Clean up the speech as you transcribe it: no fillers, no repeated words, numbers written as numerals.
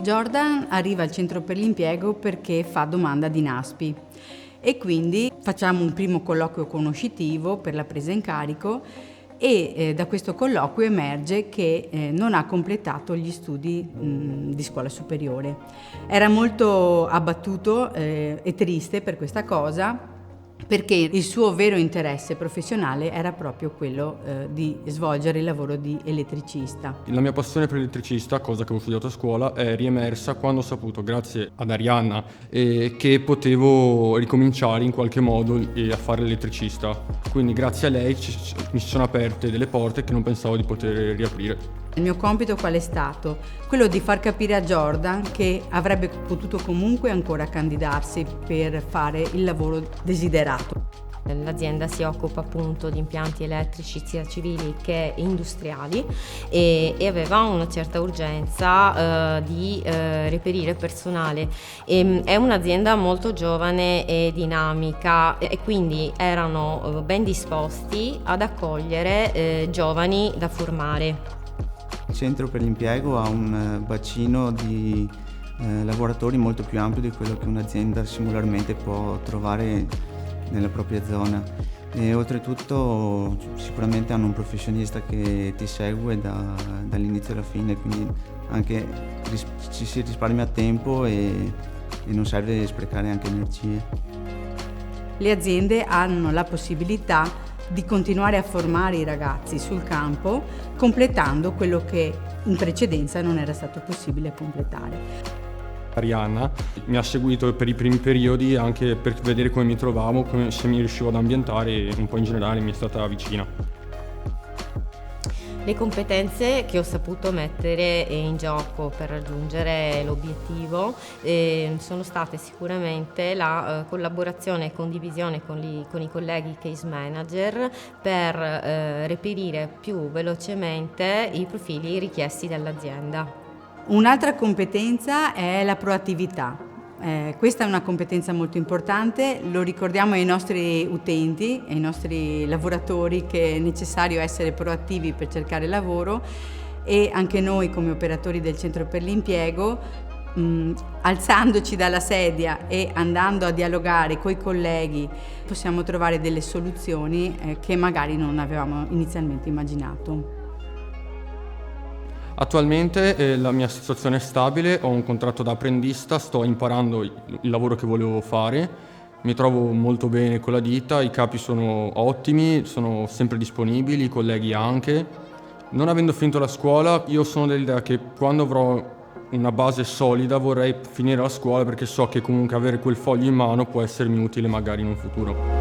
Jordan arriva al centro per l'impiego perché fa domanda di NASPI e quindi facciamo un primo colloquio conoscitivo per la presa in carico e da questo colloquio emerge che non ha completato gli studi di scuola superiore. Era molto abbattuto e triste per questa cosa, perché il suo vero interesse professionale era proprio quello di svolgere il lavoro di elettricista. La mia passione per l'elettricista, cosa che ho studiato a scuola, è riemersa quando ho saputo, grazie ad Arianna, che potevo ricominciare in qualche modo a fare l'elettricista. Quindi grazie a lei mi si sono aperte delle porte che non pensavo di poter riaprire. Il mio compito qual è stato? Quello di far capire a Jordan che avrebbe potuto comunque ancora candidarsi per fare il lavoro desiderato. L'azienda si occupa appunto di impianti elettrici sia civili che industriali e aveva una certa urgenza di reperire personale. È un'azienda molto giovane e dinamica e quindi erano ben disposti ad accogliere giovani da formare. Il centro per l'impiego ha un bacino di lavoratori molto più ampio di quello che un'azienda singolarmente può trovare nella propria zona e oltretutto sicuramente hanno un professionista che ti segue dall'inizio alla fine, quindi anche ci si risparmia tempo e non serve sprecare anche energie. Le aziende hanno la possibilità di continuare a formare i ragazzi sul campo, completando quello che in precedenza non era stato possibile completare. Arianna mi ha seguito per i primi periodi anche per vedere come mi trovavo, se mi riuscivo ad ambientare e un po' in generale mi è stata vicina. Le competenze che ho saputo mettere in gioco per raggiungere l'obiettivo sono state sicuramente la collaborazione e condivisione con i colleghi case manager per reperire più velocemente i profili richiesti dall'azienda. Un'altra competenza è la proattività. Questa è una competenza molto importante, lo ricordiamo ai nostri utenti, ai nostri lavoratori che è necessario essere proattivi per cercare lavoro e anche noi come operatori del centro per l'impiego, alzandoci dalla sedia e andando a dialogare coi colleghi possiamo trovare delle soluzioni che magari non avevamo inizialmente immaginato. Attualmente la mia situazione è stabile, ho un contratto da apprendista, sto imparando il lavoro che volevo fare, mi trovo molto bene con la ditta, i capi sono ottimi, sono sempre disponibili, i colleghi anche. Non avendo finito la scuola, io sono dell'idea che quando avrò una base solida vorrei finire la scuola perché so che comunque avere quel foglio in mano può essermi utile magari in un futuro.